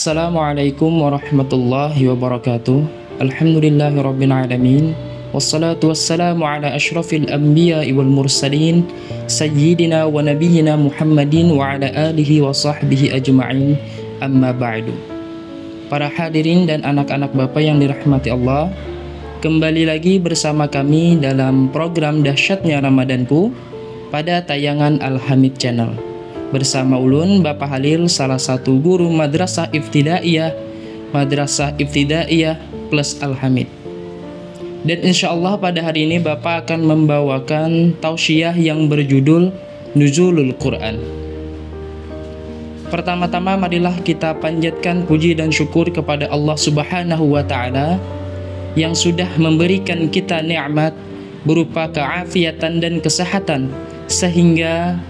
Assalamualaikum warahmatullahi wabarakatuh. Alhamdulillahirabbil alamin. Wassalatu wassalamu ala asyrafil anbiya'i wal mursalin sayyidina wa nabiyyina Muhammadin wa ala alihi wa sahbihi ajma'in. Amma ba'du. Para hadirin dan anak-anak Bapak yang dirahmati Allah, kembali lagi bersama kami dalam program Dahsyatnya Ramadanku pada tayangan Al-Hamid Channel. Bersama Ulun, Bapak Halil, salah satu guru Madrasah Ibtidaiyah plus Al-Hamid. Dan insya Allah pada hari ini Bapak akan membawakan tausiah yang berjudul Nuzulul Quran. Pertama-tama marilah kita panjatkan puji dan syukur kepada Allah Subhanahu wa Ta'ala yang sudah memberikan kita nikmat berupa keafiatan dan kesehatan sehingga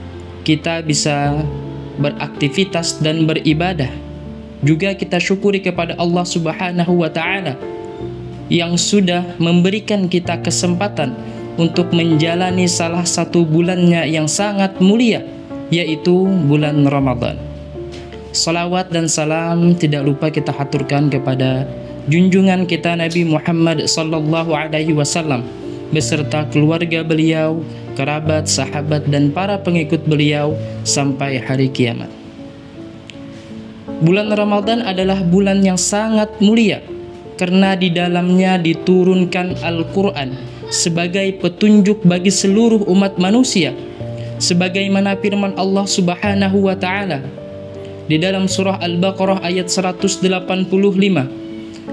kita bisa beraktivitas dan beribadah. Juga kita syukuri kepada Allah Subhanahu wa Ta'ala yang sudah memberikan kita kesempatan untuk menjalani salah satu bulannya yang sangat mulia, yaitu bulan Ramadan. Salawat dan salam tidak lupa kita haturkan kepada junjungan kita Nabi Muhammad sallallahu alaihi wasallam beserta keluarga beliau, kerabat, sahabat, dan para pengikut beliau sampai hari kiamat. Bulan Ramadan adalah bulan yang sangat mulia karena di dalamnya diturunkan Al-Quran sebagai petunjuk bagi seluruh umat manusia, sebagaimana firman Allah Subhanahu wa Ta'ala di dalam surah Al-Baqarah ayat 185.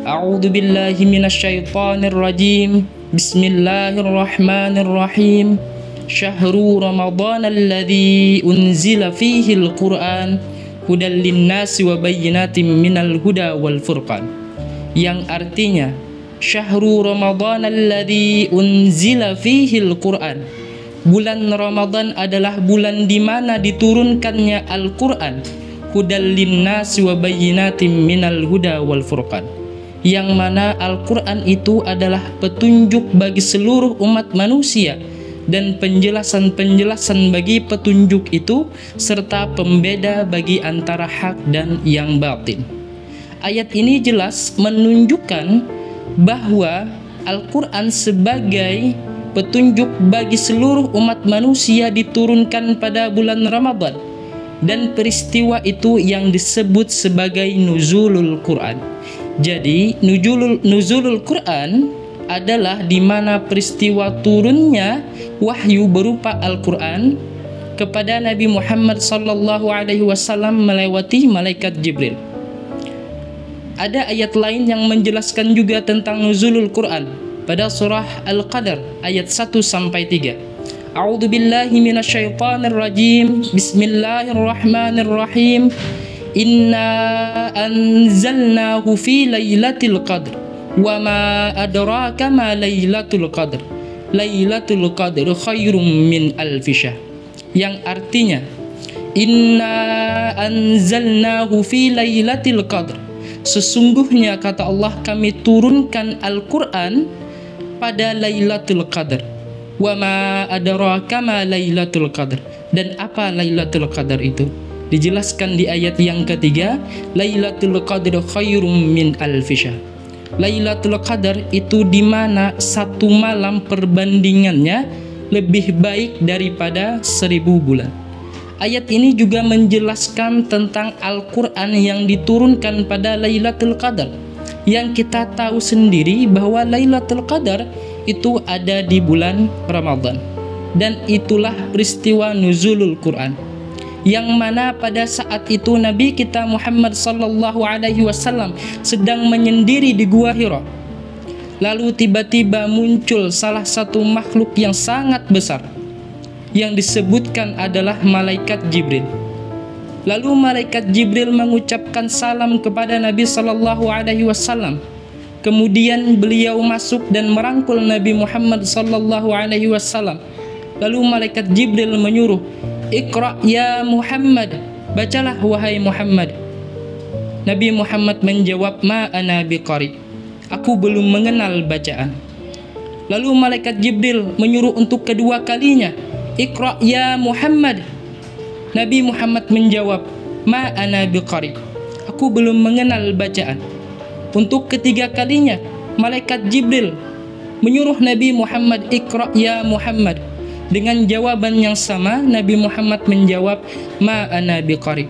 A'udzu billahi minasyaitonir rajim. Bismillahirrahmanirrahim. Syahrul Ramadan alladzi unzila fihi al-Qur'an hudal linnasi wa bayyinatin minal huda wal furqan. Yang artinya Syahrul Ramadan alladzi unzila fihi al-Qur'an. Bulan Ramadan adalah bulan di mana diturunkannya Al-Qur'an. Hudal linnasi wa bayyinatin minal huda wal furqan. Yang mana Al-Quran itu adalah petunjuk bagi seluruh umat manusia dan penjelasan-penjelasan bagi petunjuk itu serta pembeda bagi antara hak dan yang batin. Ayat ini jelas menunjukkan bahwa Al-Quran sebagai petunjuk bagi seluruh umat manusia diturunkan pada bulan Ramadan, dan peristiwa itu yang disebut sebagai Nuzulul Quran. Jadi Nuzulul Quran adalah di mana peristiwa turunnya wahyu berupa Al-Quran kepada Nabi Muhammad sallallahu alaihi wasallam melewati malaikat Jibril. Ada ayat lain yang menjelaskan juga tentang Nuzulul Quran pada surah Al-Qadar ayat 1 sampai 3. A'udzu billahi minasyaitonir rajim. Bismillahirrahmanirrahim. Inna anzalnahu fi lailatul qadr wa ma adraka ma lailatul qadr. Lailatul qadr khairum min alfi syahr. Yang artinya inna anzalnahu fi lailatul qadr. Sesungguhnya kata Allah, kami turunkan Al-Quran pada Lailatul Qadar. Wa ma adraka ma lailatul qadr. Dan apa Lailatul Qadar itu? Dijelaskan di ayat yang ketiga, Lailatul Qadr khairum min alfi syahr. Lailatul Qadar itu di mana satu malam perbandingannya lebih baik daripada 1000 bulan. Ayat ini juga menjelaskan tentang Al-Quran yang diturunkan pada Lailatul Qadar, yang kita tahu sendiri bahwa Lailatul Qadar itu ada di bulan Ramadan. Dan itulah peristiwa Nuzulul Quran, yang mana pada saat itu Nabi kita Muhammad sallallahu alaihi wasallam sedang menyendiri di Gua Hira. Lalu tiba-tiba muncul salah satu makhluk yang sangat besar yang disebutkan adalah malaikat Jibril. Lalu malaikat Jibril mengucapkan salam kepada Nabi sallallahu alaihi wasallam. Kemudian beliau masuk dan merangkul Nabi Muhammad sallallahu alaihi wasallam. Lalu malaikat Jibril menyuruh, "Iqra ya Muhammad." Bacalah wahai Muhammad. Nabi Muhammad menjawab, "Ma ana biqari." Aku belum mengenal bacaan. Lalu malaikat Jibril menyuruh untuk kedua kalinya, "Iqra ya Muhammad." Nabi Muhammad menjawab, "Ma ana biqari." Aku belum mengenal bacaan. Untuk ketiga kalinya, malaikat Jibril menyuruh Nabi Muhammad, Iqra ya Muhammad. Dengan jawaban yang sama, Nabi Muhammad menjawab, ma ana biqari.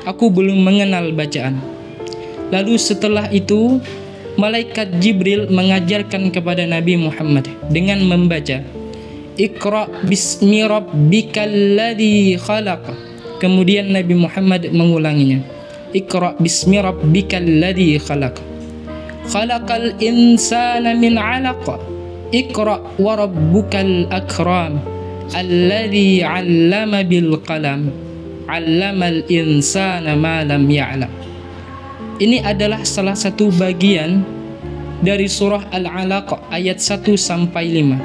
Aku belum mengenal bacaan. Lalu setelah itu, malaikat Jibril mengajarkan kepada Nabi Muhammad dengan membaca, Iqra bismi rabbikal ladzi khalaq. Kemudian Nabi Muhammad mengulanginya, Iqra bismi rabbikal ladzi khalaq. Khalaqal insana min 'alaq. Iqra wa rabbukal akram. Alladzi 'allama bil qalam. 'Allamal insana ma lam ya'lam. Ini adalah salah satu bagian dari surah Al-Alaq ayat 1 sampai 5,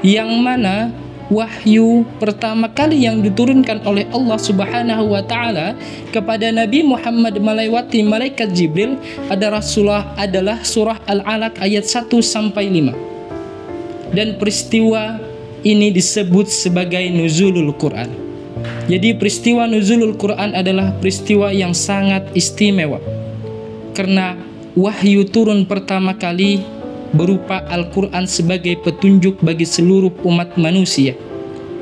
yang mana wahyu pertama kali yang diturunkan oleh Allah Subhanahu wa taala kepada Nabi Muhammad melewati malaikat Jibril adalah surah Al-Alaq ayat 1 sampai 5. Dan peristiwa ini disebut sebagai nuzulul Quran. Jadi peristiwa nuzulul Quran adalah peristiwa yang sangat istimewa, karena wahyu turun pertama kali berupa Al-Quran sebagai petunjuk bagi seluruh umat manusia.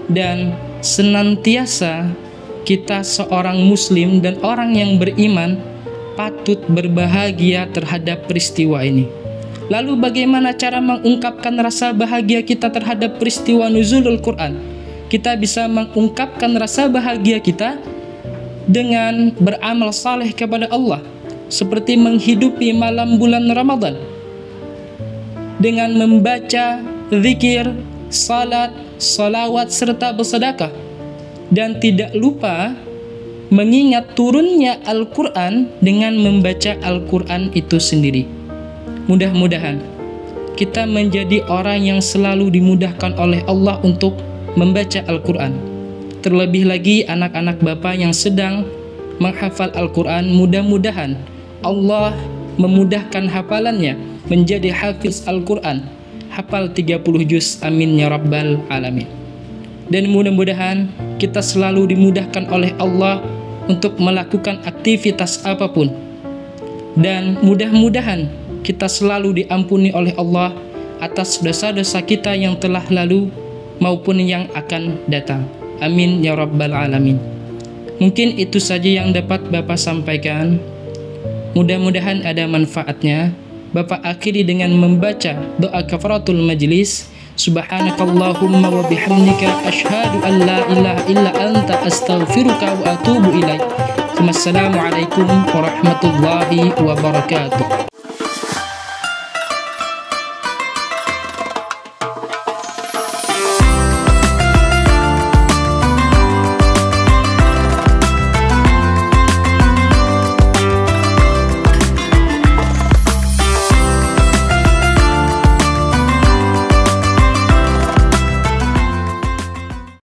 Dan senantiasa kita seorang muslim dan orang yang beriman patut berbahagia terhadap peristiwa ini. Lalu bagaimana cara mengungkapkan rasa bahagia kita terhadap peristiwa nuzulul Quran? Kita bisa mengungkapkan rasa bahagia kita dengan beramal saleh kepada Allah, seperti menghidupi malam bulan Ramadan dengan membaca zikir, salat, salawat, serta bersedekah. Dan tidak lupa mengingat turunnya Al-Quran dengan membaca Al-Quran itu sendiri. Mudah-mudahan kita menjadi orang yang selalu dimudahkan oleh Allah untuk membaca Al-Quran. Terlebih lagi anak-anak Bapak yang sedang menghafal Al-Quran, mudah-mudahan Allah memudahkan hafalannya menjadi hafiz Al-Quran, hafal 30 juz, amin ya rabbal alamin. Dan mudah-mudahan kita selalu dimudahkan oleh Allah untuk melakukan aktivitas apapun, dan mudah-mudahan kita selalu diampuni oleh Allah atas dosa-dosa kita yang telah lalu maupun yang akan datang, amin ya rabbal alamin. Mungkin itu saja yang dapat Bapak sampaikan. Mudah-mudahan ada manfaatnya. Bapak akhiri dengan membaca doa kafaratul majlis. Subhanakallahumma wa bihamdika asyhadu an la ilaha illa anta astaghfiruka wa atubu ilaik. Wassalamualaikum warahmatullahi wabarakatuh.